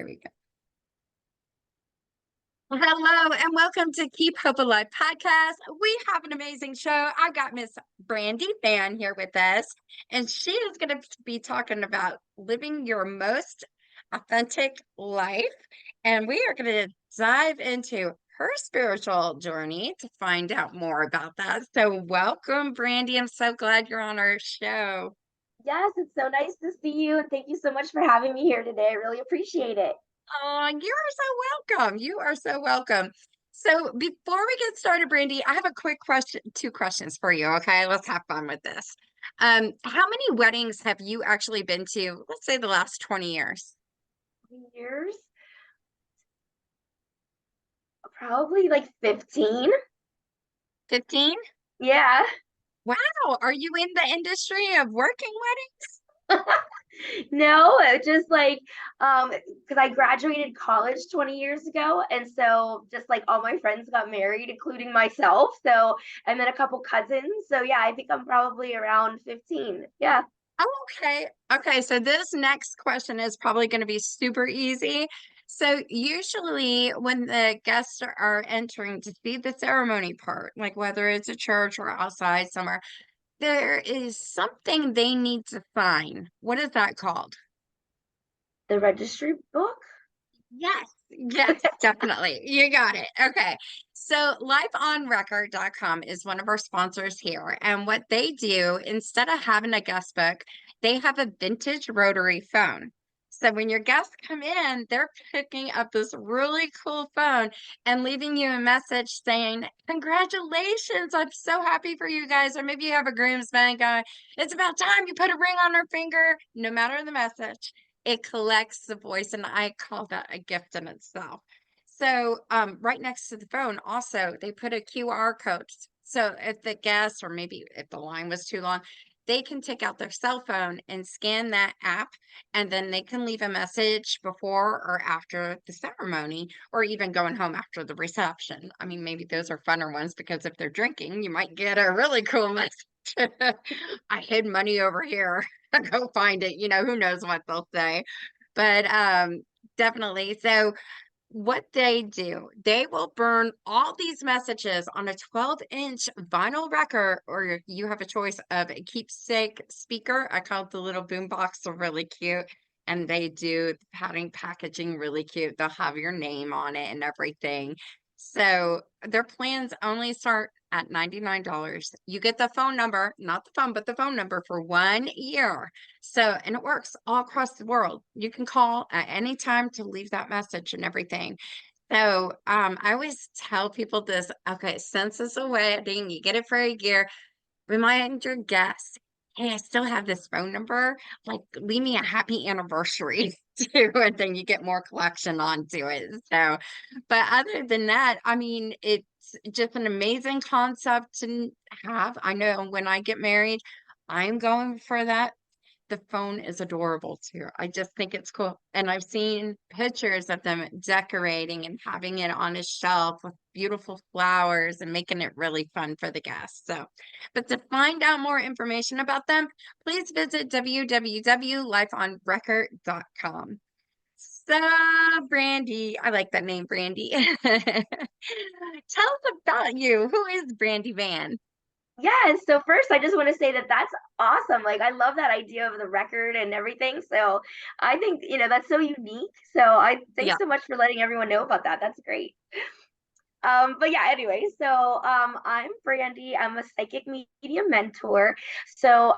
Here we go. Hello and welcome to Keep Hope Alive podcast. We have an amazing show. I've got Miss Brandi Fan here with us, and she is going to be talking about living your most authentic life. And we are going to dive into her spiritual journey to find out more about that. So, welcome, Brandi. I'm so glad you're on our show. Yes, it's so nice to see you, and thank you so much for having me here today. I really appreciate it. Oh, you are so welcome. You are so welcome. So before we get started, Brandy, I have a quick question, two questions for you. Okay, let's have fun with this. How many weddings have you actually been to, let's say the last 20 years? Years? Probably like 15. 15? Yeah. Wow, are you in the industry of working No, it just like because I graduated college 20 years ago, and so just like all my friends got married, including myself. So, and then a couple cousins. So yeah, I think I'm probably around 15. Yeah. Oh, okay. Okay, so this next question is probably going to be super easy. So usually when the guests are entering to see the ceremony part, like whether it's a church or outside somewhere, there is something they need to sign. What is that called? The registry book? Yes, yes, definitely. You got it. Okay. So lifeonrecord.com is one of our sponsors here. And what they do, instead of having a guest book, they have a vintage rotary phone. So when your guests come in, they're picking up this really cool phone and leaving you a message saying, "Congratulations, I'm so happy for you guys." Or maybe you have a groomsman going, "It's about time you put a ring on her finger." No matter the message, it collects the voice, and I call that a gift in itself. So, right next to the phone, also, they put a QR code. So, if the guest, or maybe if the line was too long, they can take out their cell phone and scan that app, and then they can leave a message before or after the ceremony, or even going home after the reception. I mean, maybe those are funner ones because if they're drinking, you might get a really cool message. I hid money over here. Go find it. Who knows what they'll say. But definitely. So what they do, they will burn all these messages on a 12-inch vinyl record, or you have a choice of a keepsake speaker. I call it the little boom box. They're really cute. And they do the packaging really cute. They'll have your name on it and everything. So their plans only start at $99. You get the phone number, not the phone, but the phone number for 1 year. So, and it works all across the world. You can call at any time to leave that message and everything. So, I always tell people this, okay, since it's a wedding, you get it for a year, remind your guests, hey, I still have this phone number. Like, leave me a happy anniversary too, and then you get more collection onto it. So, but other than that, I mean, it's just an amazing concept to have. I know when I get married, I'm going for that. The phone is adorable too. I just think it's cool. And I've seen pictures of them decorating and having it on a shelf with beautiful flowers and making it really fun for the guests. So, but to find out more information about them, please visit www.lifeonrecord.com. So, Brandy, I like that name, Brandy. Tell us about you. Who is Brandy Van? Yes. So first, I just want to say that that's awesome. Like, I love that idea of the record and everything. So I think, that's so unique. So thanks Yeah. so much for letting everyone know about that. That's great. But yeah, anyway, so I'm Brandi. I'm a psychic medium mentor. So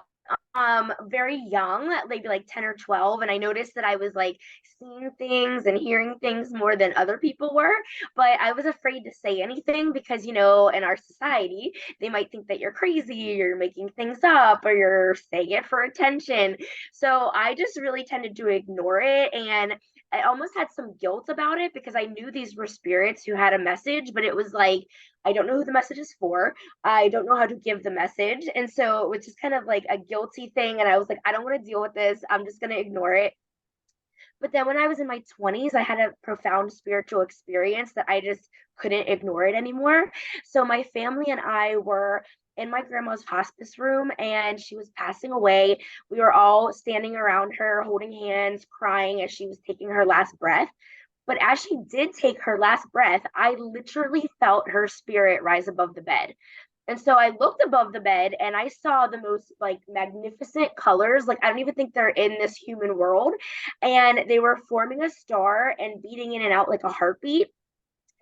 very young, maybe like 10 or 12, and I noticed that I was like seeing things and hearing things more than other people were, but I was afraid to say anything because in our society they might think that you're crazy, you're making things up, or you're saying it for attention. So I just really tended to ignore it, and I almost had some guilt about it because I knew these were spirits who had a message, but it was like, I don't know who the message is for. I don't know how to give the message. And so it was just kind of like a guilty thing. And I was like, I don't want to deal with this. I'm just going to ignore it. But then when I was in my 20s, I had a profound spiritual experience that I just couldn't ignore it anymore. So my family and I were in my grandma's hospice room and she was passing away. We were all standing around her, holding hands, crying as she was taking her last breath. But as she did take her last breath, I literally felt her spirit rise above the bed. And so I looked above the bed and I saw the most like magnificent colors. Like I don't even think they're in this human world. And they were forming a star and beating in and out like a heartbeat.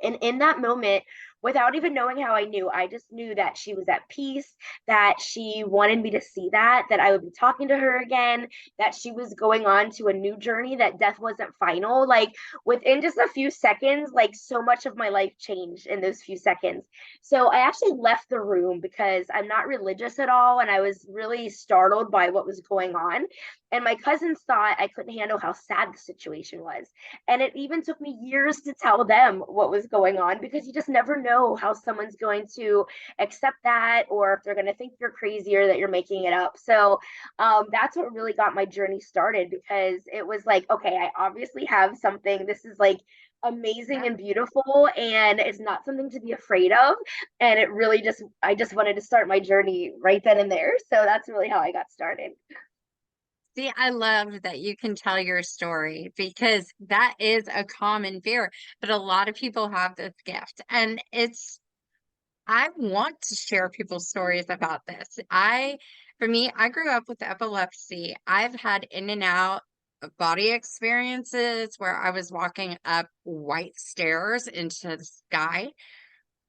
And in that moment, without even knowing how I knew, I just knew that she was at peace, that she wanted me to see that I would be talking to her again, that she was going on to a new journey, that death wasn't final. Like within just a few seconds, like so much of my life changed in those few seconds. So I actually left the room because I'm not religious at all. And I was really startled by what was going on. And my cousins thought I couldn't handle how sad the situation was. And it even took me years to tell them what was going on because you just never know how someone's going to accept that or if they're going to think you're crazy or that you're making it up. So that's what really got my journey started because it was like, okay, I obviously have something. This is like amazing Yeah. and beautiful and it's not something to be afraid of, and it really just I just wanted to start my journey right then and there, so that's really how I got started. See, I love that you can tell your story because that is a common fear, but a lot of people have this gift. And I want to share people's stories about this. For me, I grew up with epilepsy. I've had in and out of body experiences where I was walking up white stairs into the sky,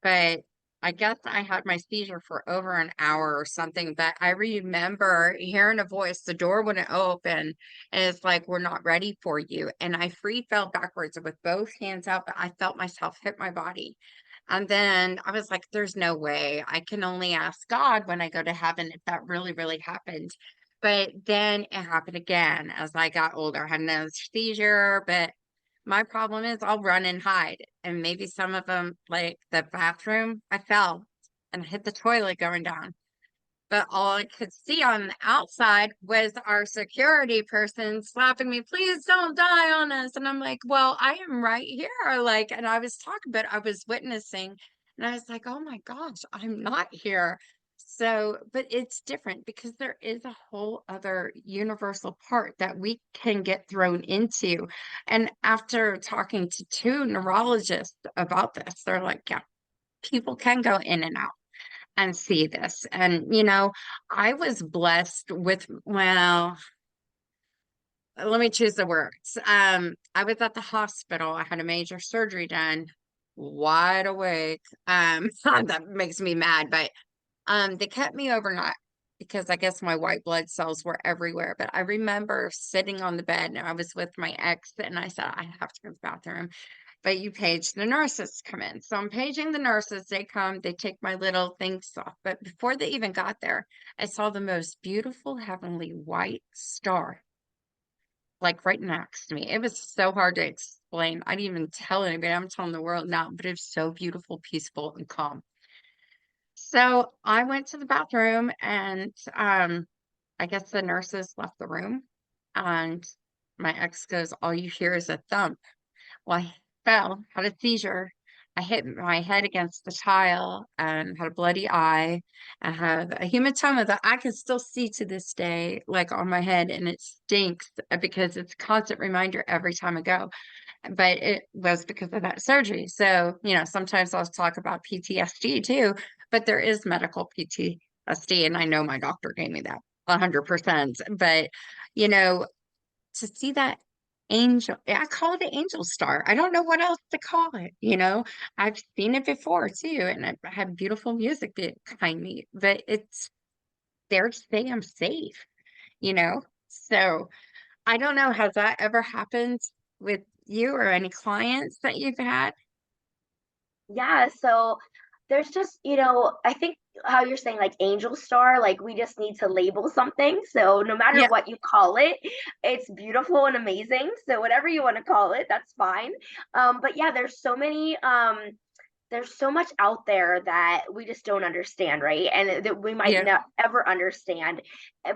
but I guess I had my seizure for over an hour or something. But I remember hearing a voice, the door wouldn't open, and it's like, we're not ready for you. And I free fell backwards with both hands out, but I felt myself hit my body. And then I was like, there's no way. I can only ask God when I go to heaven if that really, really happened. But then it happened again as I got older. I had another seizure, but my problem is I'll run and hide. And maybe some of them, like the bathroom, I fell and hit the toilet going down. But all I could see on the outside was our security person slapping me, please don't die on us. And I'm like, well, I am right here. Like, and I was talking, but I was witnessing, and I was like, oh my gosh, I'm not here. So, but it's different because there is a whole other universal part that we can get thrown into. And after talking to two neurologists about this, they're like, yeah, people can go in and out and see this. And, I was blessed with, well, let me choose the words. I was at the hospital. I had a major surgery done, wide awake. That makes me mad, but they kept me overnight because I guess my white blood cells were everywhere. But I remember sitting on the bed and I was with my ex and I said, I have to go to the bathroom, but you page the nurses to come in. So I'm paging the nurses. They come, they take my little things off. But before they even got there, I saw the most beautiful heavenly white star, like right next to me. It was so hard to explain. I didn't even tell anybody. I'm telling the world now, but it was so beautiful, peaceful, and calm. So I went to the bathroom and I guess the nurses left the room. And my ex goes, all you hear is a thump. Well, I fell, had a seizure. I hit my head against the tile and had a bloody eye. I have a hematoma that I can still see to this day, like on my head, and it stinks because it's a constant reminder every time I go. But it was because of that surgery. So, sometimes I'll talk about PTSD too, but there is medical PTSD, and I know my doctor gave me that 100%. But, you know, to see that angel, I call it an angel star. I don't know what else to call it. I've seen it before too, and I've had beautiful music behind me, but it's there to say I'm safe. So I don't know, has that ever happened with you or any clients that you've had? Yeah, so there's just, I think how you're saying like angel star, like we just need to label something. So no matter Yeah. what you call it, it's beautiful and amazing. So whatever you want to call it, that's fine. But yeah, there's so many there's so much out there that we just don't understand, right? And that we might Yeah. not ever understand.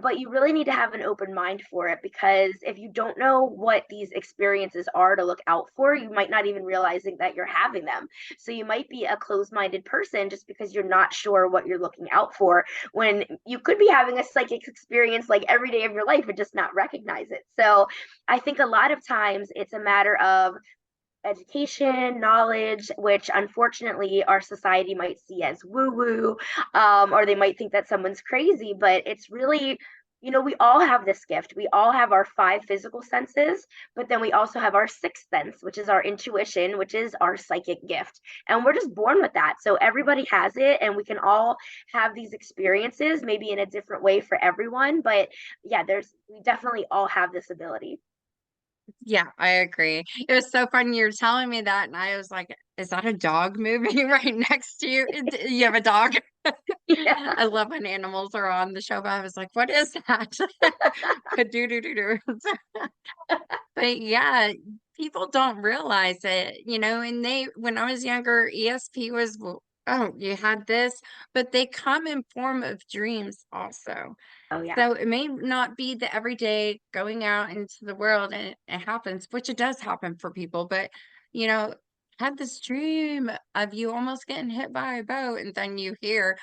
But you really need to have an open mind for it, because if you don't know what these experiences are to look out for, you might not even realizing that you're having them. So you might be a closed-minded person just because you're not sure what you're looking out for, when you could be having a psychic experience like every day of your life and just not recognize it. So I think a lot of times it's a matter of education, knowledge, which unfortunately our society might see as woo woo, or they might think that someone's crazy, but it's really, we all have this gift. We all have our five physical senses, but then we also have our sixth sense, which is our intuition, which is our psychic gift. And we're just born with that. So everybody has it, and we can all have these experiences, maybe in a different way for everyone. But yeah, we definitely all have this ability. Yeah, I agree. It was so funny you were telling me that, and I was like, "Is that a dog moving right next to you? You have a dog?" Yeah. I love when animals are on the show, but I was like, "What is that?" Do do do do. But yeah, people don't realize it, and when I was younger, ESP was, well, oh, you had this, but they come in form of dreams also. Oh yeah. So it may not be the everyday going out into the world and it happens, which it does happen for people, but you know, had this dream of you almost getting hit by a boat, and then you hear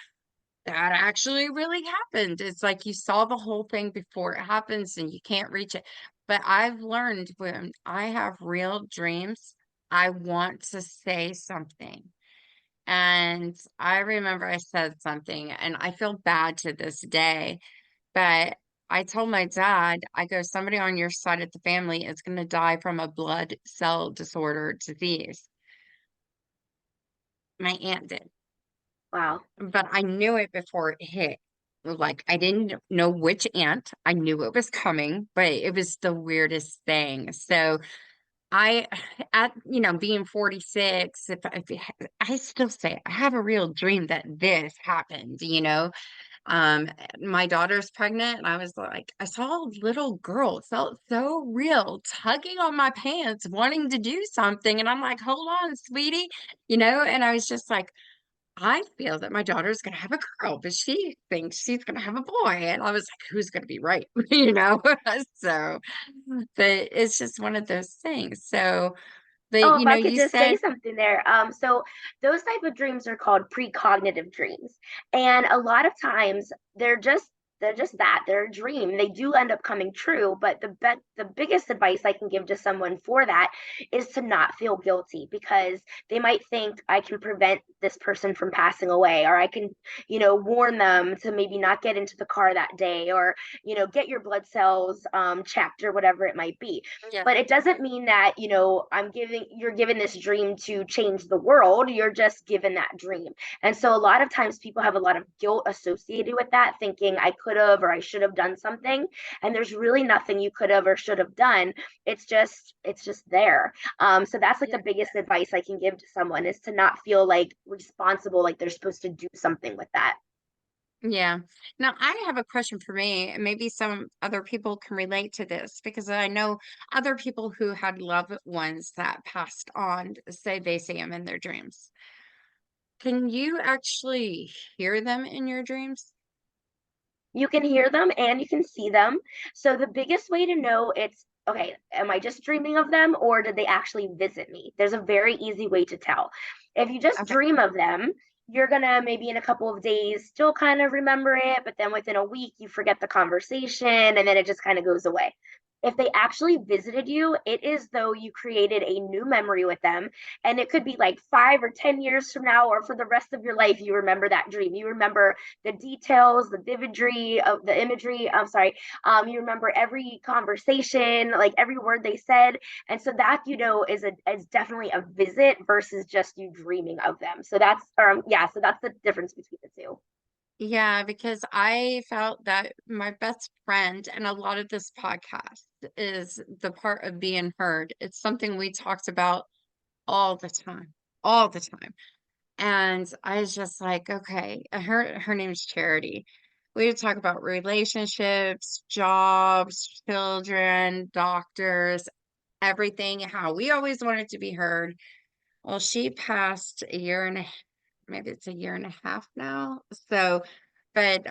that actually really happened. It's like you saw the whole thing before it happens and you can't reach it. But I've learned when I have real dreams, I want to say something. And I remember I said something, and I feel bad to this day, but I told my dad, I go, somebody on your side of the family is going to die from a blood cell disorder disease. My aunt did, Wow. but I knew it before it hit. Like, I didn't know which aunt. I knew it was coming, but it was the weirdest thing. So I, being 46, I still say I have a real dream that this happened. Um, my daughter's pregnant, and I was like, I saw a little girl, it felt so real, tugging on my pants, wanting to do something. And I'm like, hold on, sweetie, and I was just like, I feel that my daughter's gonna have a girl, but she thinks she's gonna have a boy. And I was like, who's gonna be right? So, but it's just one of those things. So, but Oh, if I could you just say said, something there. So those type of dreams are called precognitive dreams. And a lot of times they're just that. They're a dream. They do end up coming true, but the biggest advice I can give to someone for that is to not feel guilty, because they might think I can prevent this person from passing away, or I can, warn them to maybe not get into the car that day, or, get your blood cells checked, or whatever it might be. yeah, But it doesn't mean that, you're given this dream to change the world. You're just given that dream. And so a lot of times people have a lot of guilt associated with that, thinking I could have or I should have done something. And there's really nothing you could have or should have done. It's just there. So that's like yeah. the biggest advice I can give to someone, is to not feel like responsible, like they're supposed to do something with that. Yeah. Now, I have a question for me, and maybe some other people can relate to this because I know other people who had loved ones that passed on, say they see them in their dreams. Can you actually hear them in your dreams? You can hear them and you can see them. So the biggest way to know it's okay, am I just dreaming of them, or did they actually visit me? There's a very easy way to tell. If you just Okay. dream of them, you're gonna maybe in a couple of days still kind of remember it, but then within a week you forget the conversation and then it just kind of goes away. If they actually visited you, it is though you created a new memory with them. And it could be like 5 or 10 years from now, or for the rest of your life, you remember that dream. You remember the details, the vividry of the imagery. I'm sorry. You remember every conversation, like every word they said, and so that is definitely a visit versus just you dreaming of them. So that's yeah. So that's the difference between the two. Yeah, because I felt that my best friend and a lot of this podcast is the part of being heard. It's something we talked about all the time, all the time. And I was just like, okay, her name's Charity. We would talk about relationships, jobs, children, doctors, everything, how we always wanted to be heard. Well, she passed a year and a maybe it's a year and a half now. So, but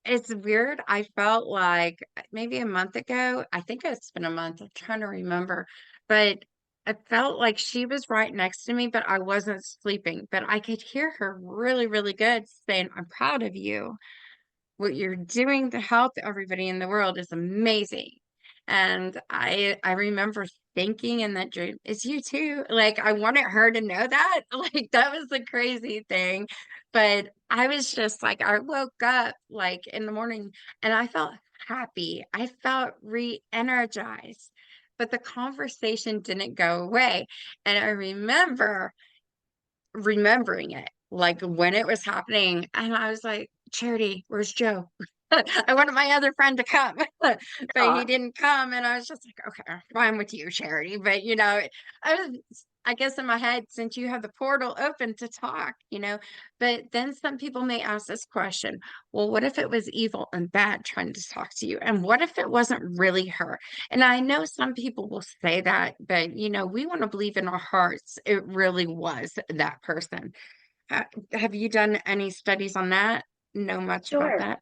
it's weird. I felt like maybe a month ago, I think it's been a month. I'm trying to remember, but I felt like she was right next to me, but I wasn't sleeping. But I could hear her really, really good saying, "I'm proud of you. What you're doing to help everybody in the world is amazing." And I remember thinking in that dream, "It's you too." Like I wanted her to know that. Like that was the crazy thing. But I was just like I woke up like in the morning and I felt happy. I felt re-energized. But the conversation didn't go away. And I remember remembering it, like when it was happening. And I was like, Charity, where's Joe? I wanted my other friend to come, but he Aw, didn't come. And I was just like, okay, fine with you, Charity. But, I was, I guess in my head, since you have the portal open to talk, but then some people may ask this question, well, what if it was evil and bad trying to talk to you? And what if it wasn't really her? And I know some people will say that, but we want to believe in our hearts it really was that person. Have you done any studies on that? Know much about sure. that?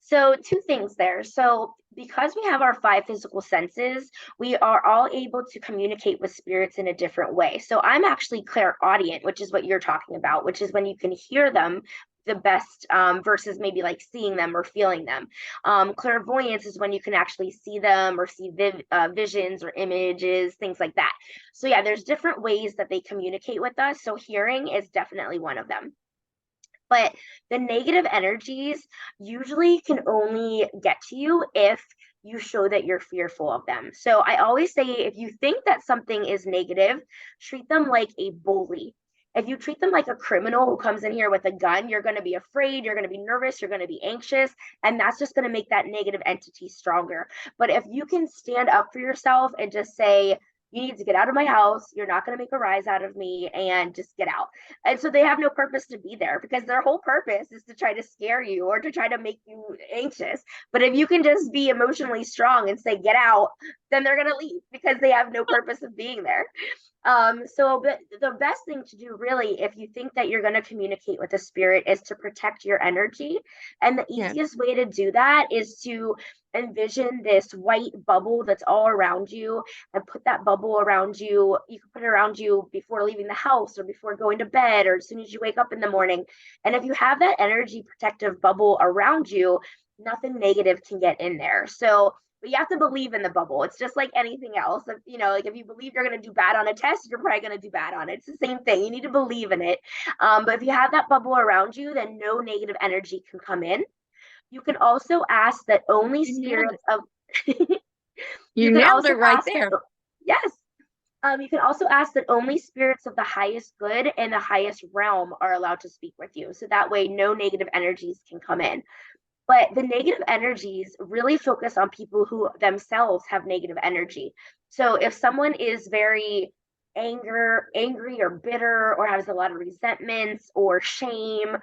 So, two things there. So, because we have our five physical senses, we are all able to communicate with spirits in a different way. So, I'm actually clairaudient, which is what you're talking about, which is when you can hear them the best versus maybe like seeing them or feeling them. Clairvoyance is when you can actually see them or see visions or images, things like that. So, yeah, there's different ways that they communicate with us. So, hearing is definitely one of them. But the negative energies usually can only get to you if you show that you're fearful of them. So I always say if you think that something is negative, treat them like a bully. If you treat them like a criminal who comes in here with a gun, you're going to be afraid, you're going to be nervous, you're going to be anxious, and that's just going to make that negative entity stronger. But if you can stand up for yourself and just say, you need to get out of my house, you're not going to make a rise out of me, and just get out, and so they have no purpose to be there because their whole purpose is to try to scare you or to try to make you anxious. But if you can just be emotionally strong and say, get out, then they're going to leave because they have no purpose of being there. So but the best thing to do really, if you think that you're going to communicate with a spirit, is to protect your energy. And the Yeah. easiest way to do that is to envision this white bubble that's all around you and put that bubble around you. You can put it around you before leaving the house or before going to bed or as soon as you wake up in the morning. And if you have that energy protective bubble around you, nothing negative can get in there. So but you have to believe in the bubble. It's just like anything else. Like if you believe you're going to do bad on a test, you're probably going to do bad on it. It's the same thing. You need to believe in it. But if you have that bubble around you, then no negative energy can come in. You can also ask that only You nailed spirits it. of You you can nailed also it right ask that there. yes. You can also ask that only spirits of the highest good and the highest realm are allowed to speak with you. So that way no negative energies can come in. But the negative energies really focus on people who themselves have negative energy. So if someone is very angry or bitter or has a lot of resentments or shame,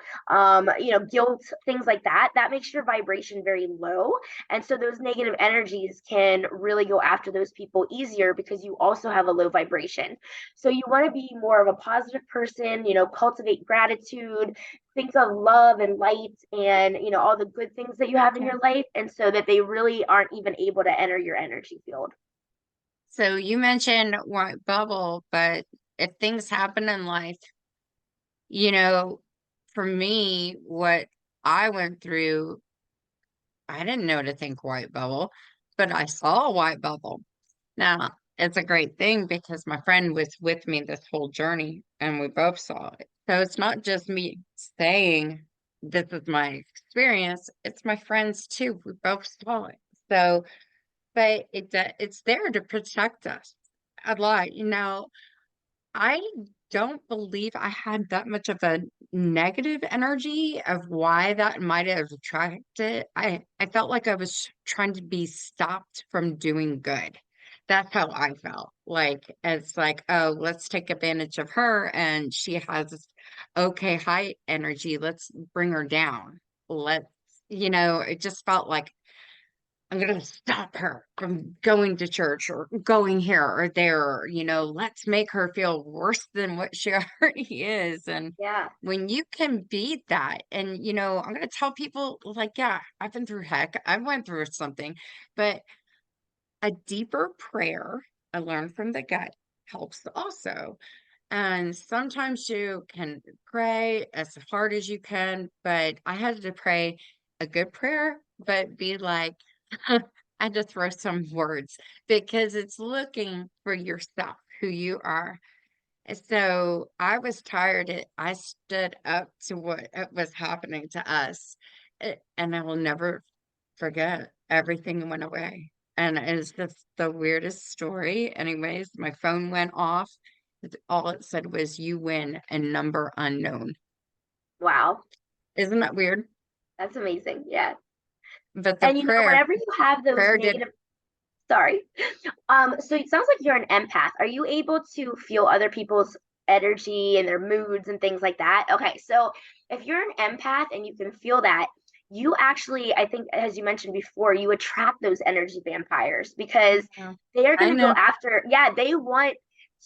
guilt, things like that, that makes your vibration very low. And so those negative energies can really go after those people easier because you also have a low vibration. So you want to be more of a positive person, cultivate gratitude, think of love and light and all the good things that you have in Okay. your life, and so that they really aren't even able to enter your energy field. So you mentioned white bubble, but if things happen in life, you know, for me, what I went through, I didn't know to think white bubble, but I saw a white bubble. Now, it's a great thing because my friend was with me this whole journey and we both saw it. So it's not just me saying this is my experience, it's my friends too. We both saw it. So, but it's there to protect us a lot. I don't believe I had that much of a negative energy of why that might have attracted. I felt like I was trying to be stopped from doing good. That's how I felt. Like it's like, oh, let's take advantage of her and she has this okay high energy. Let's bring her down. Let's, it just felt like I'm going to stop her from going to church or going here or there. Let's make her feel worse than what she already is. And Yeah. when you can beat that, and, I'm going to tell people, like, yeah, I've been through heck, I went through something, but a deeper prayer, I learned from the gut, helps also. And sometimes you can pray as hard as you can, but I had to pray a good prayer, but be like, I had to throw some words because it's looking for yourself, who you are. And so I was tired. I stood up to what was happening to us. And I will never forget. Everything went away. And it's just the weirdest story. Anyways, my phone went off. All it said was, "You win," and number unknown. Wow. Isn't that weird? That's amazing. Yeah. But the And prayer, whenever you have those prayer did. negative, sorry. So it sounds like you're an empath. Are you able to feel other people's energy and their moods and things like that? Okay, so if you're an empath and you can feel that, you actually, I think, as you mentioned before, you attract those energy vampires because Yeah, they are I going to go know. after, yeah, they want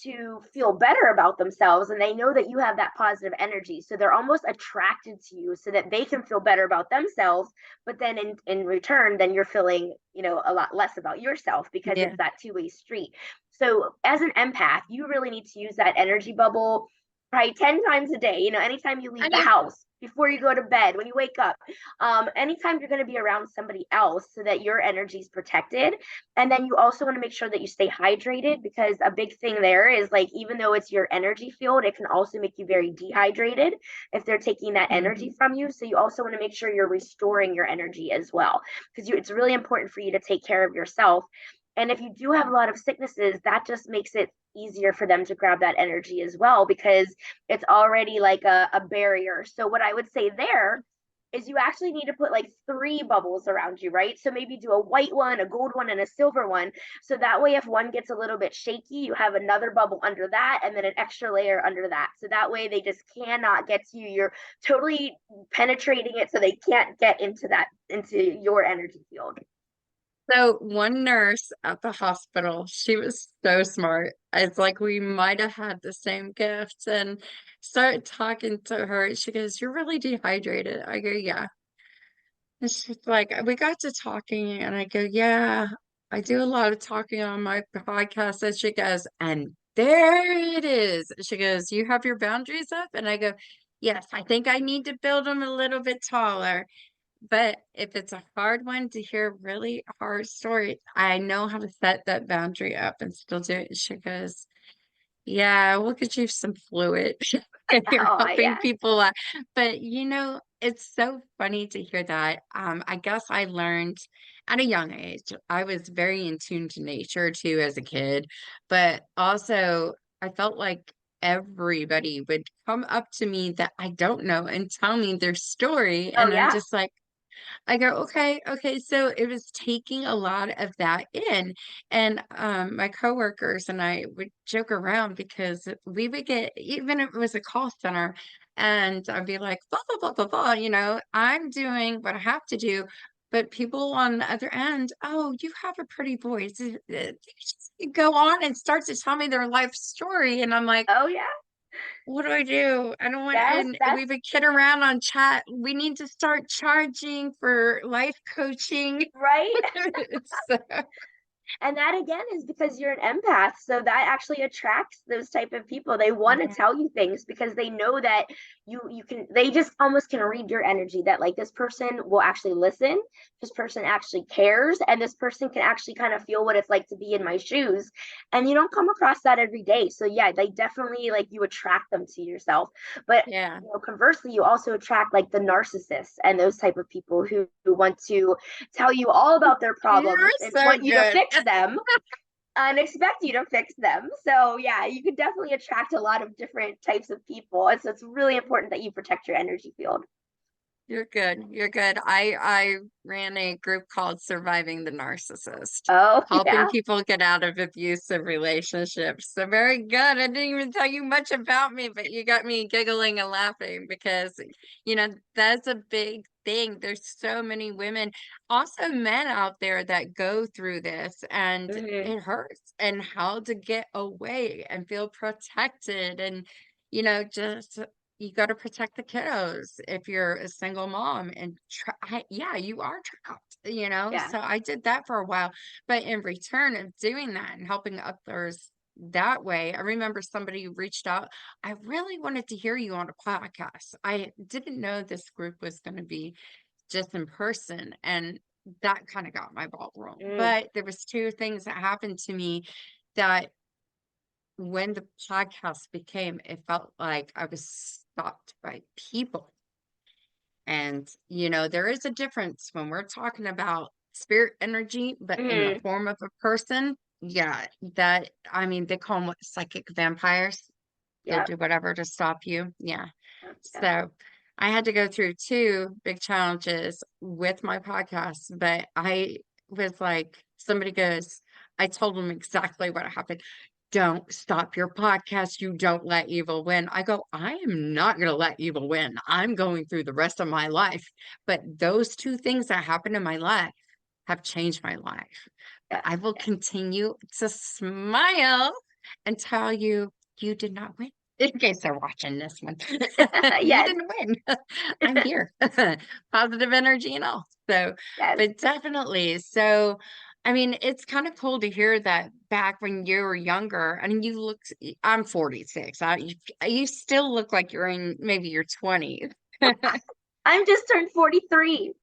to feel better about themselves and they know that you have that positive energy. So they're almost attracted to you so that they can feel better about themselves. But then in return, then you're feeling, a lot less about yourself because Yeah. it's that two-way street. So as an empath, you really need to use that energy bubble probably 10 times a day, anytime you I leave the know. house, before you go to bed, when you wake up, anytime you're going to be around somebody else so that your energy is protected. And then you also want to make sure that you stay hydrated because a big thing there is like, even though it's your energy field, it can also make you very dehydrated if they're taking that energy Mhm. from you. So you also want to make sure you're restoring your energy as well because it's really important for you to take care of yourself. And if you do have a lot of sicknesses, that just makes it easier for them to grab that energy as well because it's already like a barrier. So what I would say there is you actually need to put like three bubbles around you, right? So maybe do a white one, a gold one, and a silver one. So that way, if one gets a little bit shaky, you have another bubble under that and then an extra layer under that. So that way they just cannot get to you. You're totally penetrating it so they can't get into your energy field. So one nurse at the hospital, she was so smart. It's like we might have had the same gifts and started talking to her. She goes, "You're really dehydrated." I go, "Yeah." And she's like, "We got to talking," and I go, "Yeah, I do a lot of talking on my podcast." And she goes, "And there it is." She goes, "You have your boundaries up?" And I go, "Yes, I think I need to build them a little bit taller." But if it's a hard one to hear a really hard story, I know how to set that boundary up and still do it. She goes, "Yeah, we'll get you some fluid." And you're Oh, helping yeah. people out. But it's so funny to hear that. I guess I learned at a young age. I was very in tune to nature too as a kid, but also I felt like everybody would come up to me that I don't know and tell me their story. Oh, And I'm yeah. just like, I go, "Okay, okay." So it was taking a lot of that in. And my coworkers and I would joke around because we would get, even if it was a call center, and I'd be like, blah, blah, blah, blah, blah, I'm doing what I have to do. But people on the other end, "Oh, you have a pretty voice." They just go on and start to tell me their life story. And I'm like, Oh, yeah. what do I do? I don't want, Yes, and we that's would kid around on chat. We need to start charging for life coaching. right. It's, And that again is because you're an empath, so that actually attracts those type of people. They want to yeah, tell you things because they know that you can, they just almost can read your energy, that like this person will actually listen, this person actually cares, and this person can actually kind of feel what it's like to be in my shoes. And you don't come across that every day. So yeah, they definitely, like, you attract them to yourself. But yeah. conversely, you also attract like the narcissists and those type of people who want to tell you all about their You're problems and so want you to good. fix them and expect you to fix them. So yeah, you could definitely attract a lot of different types of people. And so it's really important that you protect your energy field. You're good. You're good. I ran a group called Surviving the Narcissist, Oh helping yeah. people get out of abusive relationships. So very good. I didn't even tell you much about me, but you got me giggling and laughing because, that's a big thing. There's so many women, also men out there that go through this and Hmm. it hurts and how to get away and feel protected and just you got to protect the kiddos if you're a single mom and yeah, you are trapped, Yeah. so I did that for a while, but in return of doing that and helping others that way, I remember somebody reached out. I really wanted to hear you on a podcast. I didn't know this group was going to be just in person, and that kind of got my ball rolling. Mm. But there was two things that happened to me that when the podcast became, it felt like I was stopped by people. And, there is a difference when we're talking about spirit energy, but in the Hmm. form of a person. Yeah, I mean, they call them what, psychic vampires. They'll Yeah. do whatever to stop you. Yeah. Yeah. So I had to go through two big challenges with my podcast, but I was like, somebody goes, I told them exactly what happened. Don't stop your podcast. You don't let evil win. I go, I am not going to let evil win. I'm going through the rest of my life. But those two things that happened in my life have changed my life. But Yes. I will continue to smile and tell you, you did not win. In case they're watching this one, you Yes. didn't win. I'm here, positive energy and all. So, Yes. but definitely. So, I mean, it's kind of cool to hear that back when you were younger. I mean, I'm 46. You still look like you're in maybe your 20s. I'm just turned 43.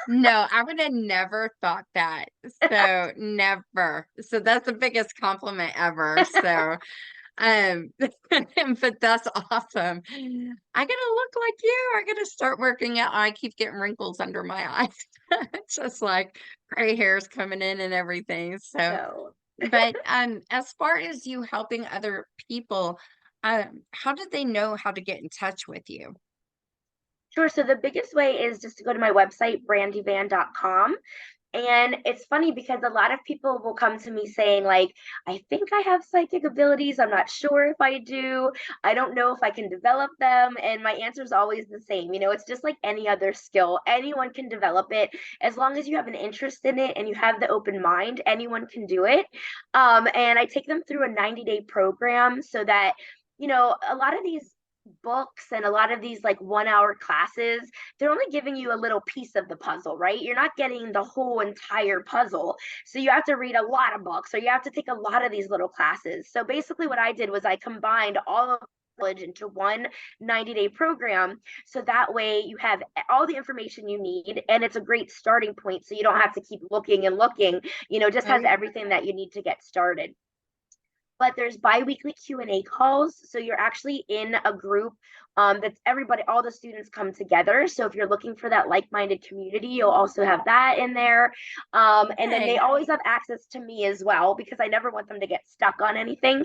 No, I would have never thought that. So, never. So, that's the biggest compliment ever. So, but that's awesome. I gotta look like you. I gotta start working out. I keep getting wrinkles under my eyes. It's just like gray hairs coming in and everything. So, No. but as far as you helping other people, how did they know how to get in touch with you? Sure. So the biggest way is just to go to my website, brandyvan.com. And it's funny because a lot of people will come to me saying, like, I think I have psychic abilities. I'm not sure if I do. I don't know if I can develop them. And my answer is always the same. It's just like any other skill. Anyone can develop it as long as you have an interest in it and you have the open mind. Anyone can do it. And I take them through a 90-day program so that, a lot of these books and a lot of these like 1 hour classes, they're only giving you a little piece of the puzzle, right? You're not getting the whole entire puzzle. So you have to read a lot of books or you have to take a lot of these little classes. So basically, what I did was I combined all of knowledge into one 90-day program. So that way you have all the information you need and it's a great starting point. So you don't have to keep looking and looking, just Oh, has yeah. everything that you need to get started. But there's bi-weekly Q&A calls, so you're actually in a group that's everybody, all the students come together. So if you're looking for that like-minded community, you'll also have that in there. And then they Hey. always have access to me as well because I never want them to get stuck on anything.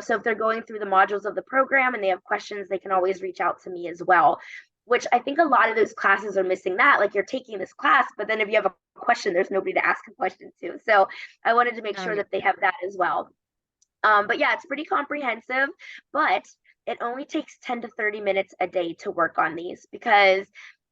So if they're going through the modules of the program and they have questions, they can always reach out to me as well, which I think a lot of those classes are missing that. Like, you're taking this class, but then if you have a question, there's nobody to ask a question to. So I wanted to make Oh, sure yeah. that they have that as well. But yeah, it's pretty comprehensive, but it only takes 10 to 30 minutes a day to work on these because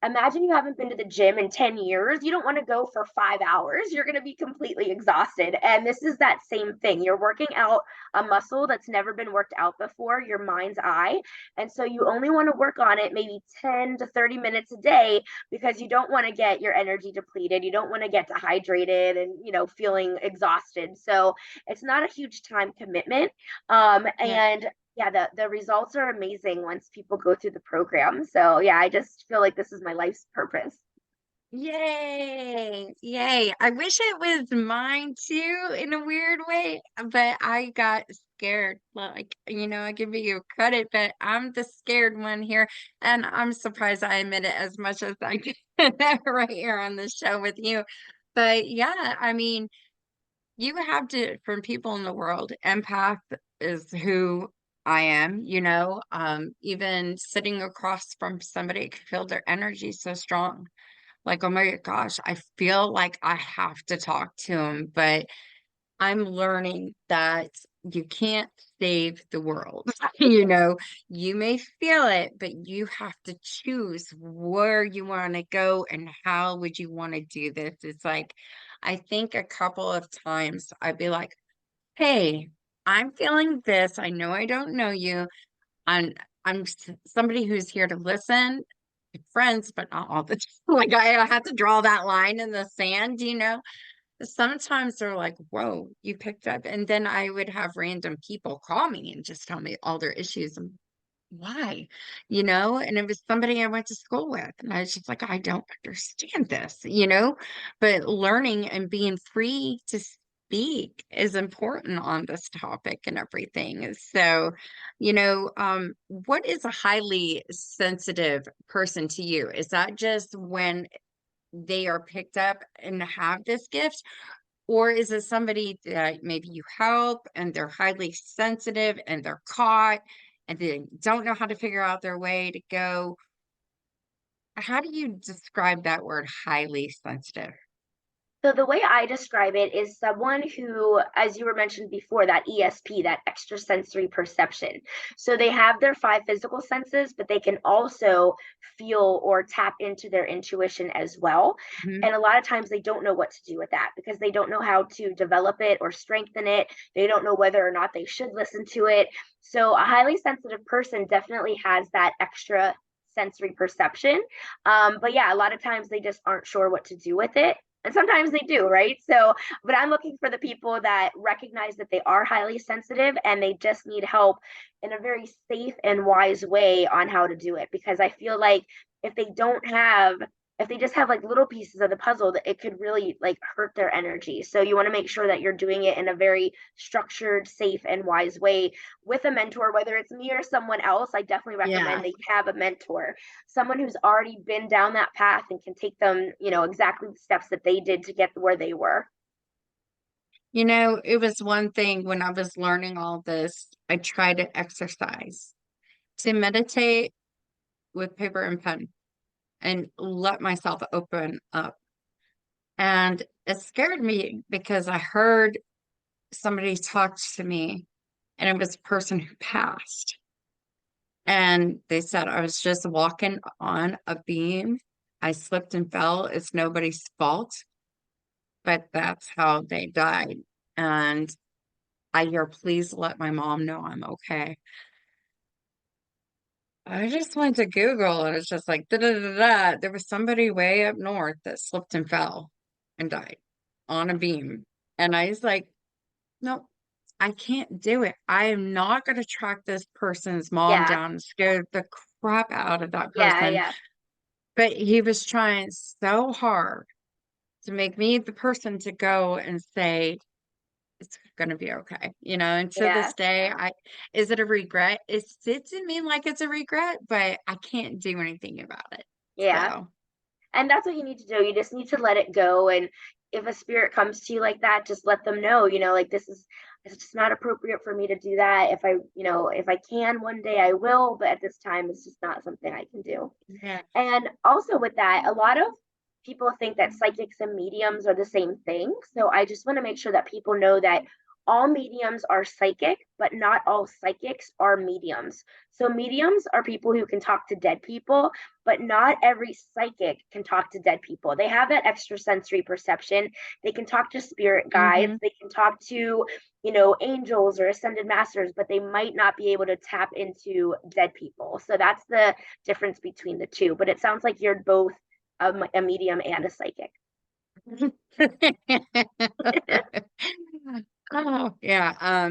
imagine you haven't been to the gym in 10 years. You don't want to go for 5 hours. You're going to be completely exhausted. And this is that same thing. You're working out a muscle that's never been worked out before, your mind's eye. And so you only want to work on it maybe 10 to 30 minutes a day because you don't want to get your energy depleted. You don't want to get dehydrated and, feeling exhausted. So it's not a huge time commitment. Yeah. And yeah, the results are amazing once people go through the program. So yeah, I just feel like this is my life's purpose. Yay. Yay. I wish it was mine too in a weird way, but I got scared. Like, I give you credit, but I'm the scared one here. And I'm surprised I admit it as much as I can right here on the show with you. But yeah, I mean, you have different people in the world. Empath is who I am, even sitting across from somebody, I can feel their energy so strong, like, oh my gosh, I feel like I have to talk to him, but I'm learning that you can't save the world. You know, you may feel it, but you have to choose where you want to go and how would you want to do this. It's like, I think a couple of times I'd be like, hey, I'm feeling this. I know I don't know you. I'm somebody who's here to listen, friends, but not all the time. Like I have to draw that line in the sand, you know. Sometimes they're like, whoa, you picked up. And then I would have random people call me and just tell me all their issues and why, you know, and it was somebody I went to school with. And I was just like, I don't understand this, you know, but learning and being free to speak is important on this topic and everything. So, you know, what is a highly sensitive person to you? Is that just when they are picked up and have this gift? Or is it somebody that maybe you help and they're highly sensitive and they're caught and they don't know how to figure out their way to go? How do you describe that word highly sensitive? So the way I describe it is someone who, as you were mentioned before, that ESP, that extrasensory perception. So they have their five physical senses, but they can also feel or tap into their intuition as well. Mhm. And a lot of times they don't know what to do with that because they don't know how to develop it or strengthen it. They don't know whether or not they should listen to it. So a highly sensitive person definitely has that extra sensory perception. But yeah, a lot of times they just aren't sure what to do with it, and sometimes they do, right? So, but I'm looking for the people that recognize that they are highly sensitive and they just need help in a very safe and wise way on how to do it. Because I feel like if they don't have, if they just have like little pieces of the puzzle, that it could really like hurt their energy. So you want to make sure that you're doing it in a very structured, safe, and wise way with a mentor, whether it's me or someone else. I definitely Yeah. recommend that you have a mentor, someone who's already been down that path and can take them, exactly the steps that they did to get where they were. You know, it was one thing when I was learning all this, I tried to exercise, to meditate with paper and pen and let myself open up. And it scared me because I heard somebody talk to me and it was a person who passed. And they said I was just walking on a beam. I slipped and fell. It's nobody's fault, but that's how they died. And I hear, please let my mom know I'm okay. I just went to Google and it's just like da da da da. There was somebody way up north that slipped and fell and died on a beam. And I was like, no, I can't do it. I am not going to track this person's mom Yeah, down and scare the crap out of that yeah, person. yeah, But he was trying so hard to make me the person to go and say, it's going to be okay. You know, and to yeah, this day, is it a regret? It sits in me like it's a regret, but I can't do anything about it. yeah. So, And that's what you need to do. You just need to let it go. And if a spirit comes to you like that, just let them know, like this is, it's just not appropriate for me to do that. If I, if I can one day I will, but at this time it's just not something I can do. yeah. And also with that, a lot of people think that psychics and mediums are the same thing. So I just want to make sure that people know that all mediums are psychic, but not all psychics are mediums. So mediums are people who can talk to dead people, but not every psychic can talk to dead people. They have that extrasensory perception. They can talk to spirit guides, Hmm. they can talk to, angels or ascended masters, but they might not be able to tap into dead people. So that's the difference between the two. But it sounds like you're both a medium and a psychic. Oh, yeah.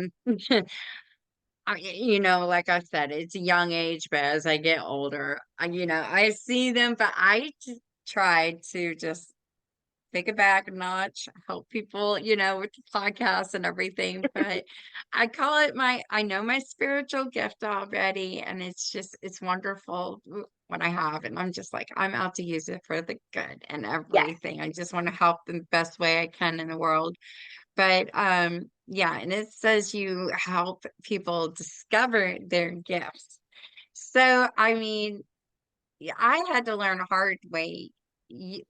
You know, like I said, it's a young age, but as I get older, I see them, but I just try to just take it back a notch, help people, with the podcast and everything. But I call it I know my spiritual gift already, and it's wonderful what I have. And I'm just like, I'm out to use it for the good and Yes, everything. I just want to help them the best way I can in the world. But yeah, and it says you help people discover their gifts. So, I mean, yeah, I had to learn a hard way.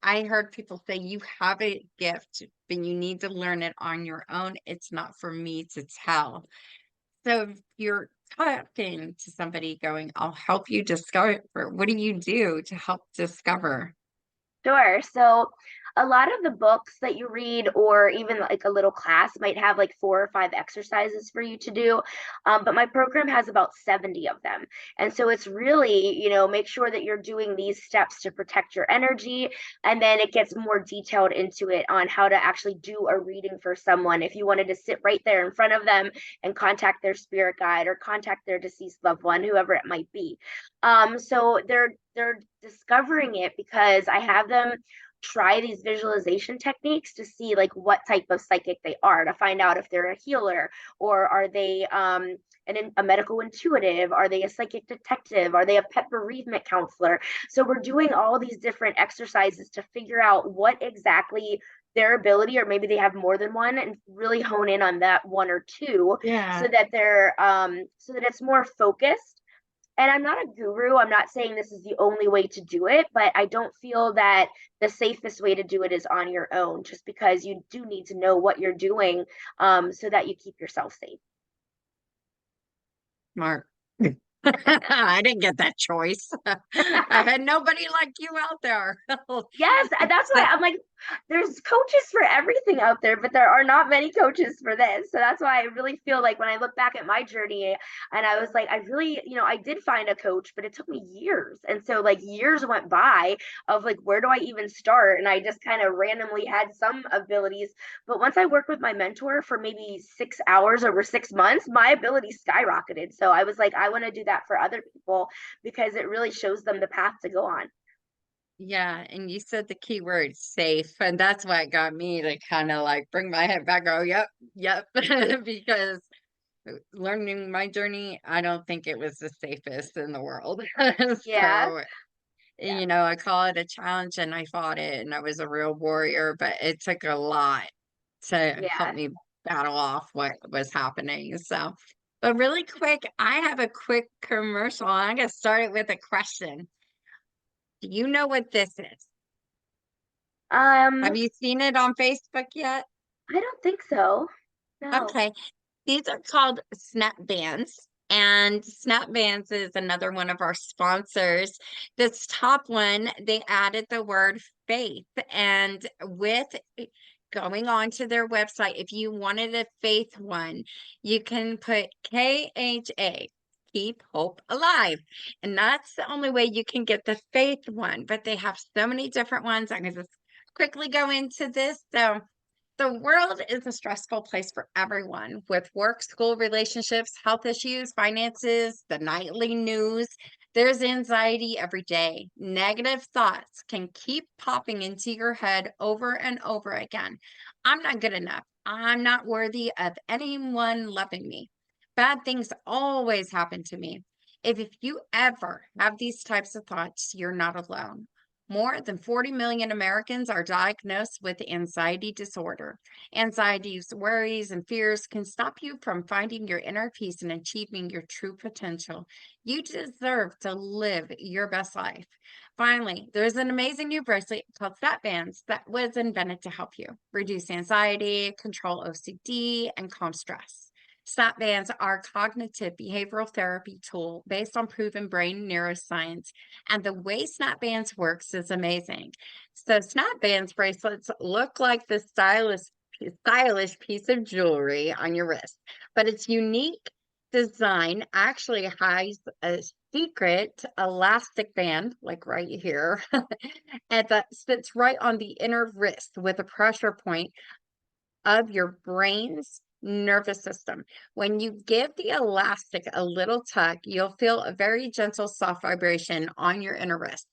I heard people say you have a gift but you need to learn it on your own. It's not for me to tell. So if you're talking to somebody going, I'll help you discover, what do you do to help discover? Sure. So a lot of the books that you read, or even like a little class, might have like 4 or 5 exercises for you to do. But my program has about 70 of them. And so it's really, make sure that you're doing these steps to protect your energy. And then it gets more detailed into it on how to actually do a reading for someone. If you wanted to sit right there in front of them and contact their spirit guide or contact their deceased loved one, whoever it might be. So they're discovering it because I have them try these visualization techniques to see like what type of psychic they are, to find out if they're a healer, or are they a medical intuitive, are they a psychic detective, are they a pet bereavement counselor. So we're doing all these different exercises to figure out what exactly their ability, or maybe they have more than one, and really hone in on that one or two, Yeah. so that they're so that it's more focused. And I'm not a guru. I'm not saying this is the only way to do it, but I don't feel that the safest way to do it is on your own, just because you do need to know what you're doing, so that you keep yourself safe. Smart. I didn't get that choice. I had nobody like you out there. Yes, that's why So, I'm like, there's coaches for everything out there, but there are not many coaches for this. So that's why I really feel like when I look back at my journey, and I was like, I really, I did find a coach, but it took me years. And so like years went by of like, where do I even start? And I just kind of randomly had some abilities. But once I worked with my mentor for maybe 6 hours over 6 months, my ability skyrocketed. So I was like, I want to do that for other people because it really shows them the path to go on. yeah, and you said the key word safe, and that's what got me to kind of like bring my head back, go, yep, yep, because learning my journey, I don't think it was the safest in the world. Yeah. So, Yeah. I call it a challenge and I fought it and I was a real warrior, but it took a lot to help Yeah. me battle off what was happening. So, but really quick, I have a quick commercial. I'm going to start it with a question. Do you know what this is? Um, Have you seen it on Facebook yet? I don't think so. No. Okay. These are called snap bands. And Snap Bands is another one of our sponsors. This top one, they added the word faith. And with going on to their website, if you wanted a faith one, you can put KHA, keep hope alive. And that's the only way you can get the faith one. But they have so many different ones. I'm going to just quickly go into this. So, the world is a stressful place for everyone with work, school, relationships, health issues, finances, the nightly news. There's anxiety every day. Negative thoughts can keep popping into your head over and over again. I'm not good enough. I'm not worthy of anyone loving me. Bad things always happen to me. If you ever have these types of thoughts, you're not alone. More than 40 million Americans are diagnosed with anxiety disorder. Anxiety's worries and fears can stop you from finding your inner peace and achieving your true potential. You deserve to live your best life. Finally, there's an amazing new bracelet called Step Bands that was invented to help you reduce anxiety, control OCD, and calm stress. Step bands are cognitive behavioral therapy tool based on proven brain neuroscience, and the way Snap Bands works is amazing. So Snap Bands bracelets look like the stylish piece of jewelry on your wrist, but its unique design actually hides a secret elastic band, like right here, and that sits right on the inner wrist with a pressure point of your brain's nervous system. When you give the elastic a little tug, you'll feel a very gentle, soft vibration on your inner wrist.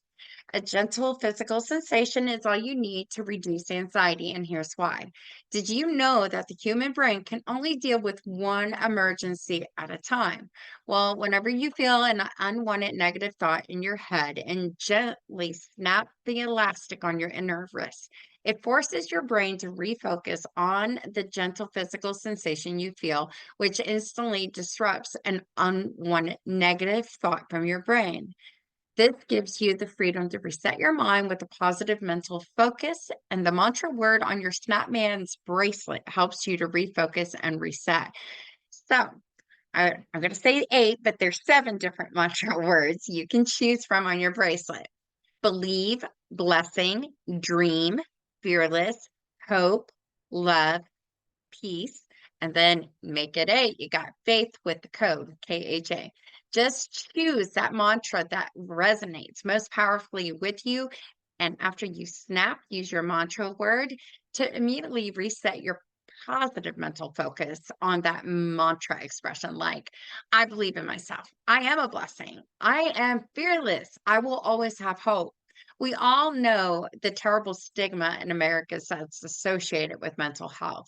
A gentle physical sensation is all you need to reduce anxiety, and here's why. Did you know that the human brain can only deal with one emergency at a time? Well, whenever you feel an unwanted negative thought in your head and gently snap the elastic on your inner wrist, it forces your brain to refocus on the gentle physical sensation you feel, which instantly disrupts an unwanted negative thought from your brain. This gives you the freedom to reset your mind with a positive mental focus, and the mantra word on your Snapman's bracelet helps you to refocus and reset. So, I'm going to say 8, but there's 7 different mantra words you can choose from on your bracelet. Believe, blessing, dream, fearless, hope, love, peace, and then make it 8. You got faith with the code, KHA. Just choose that mantra that resonates most powerfully with you. And after you snap, use your mantra word to immediately reset your positive mental focus on that mantra expression. Like, I believe in myself. I am a blessing. I am fearless. I will always have hope. We all know the terrible stigma in America that's associated with mental health.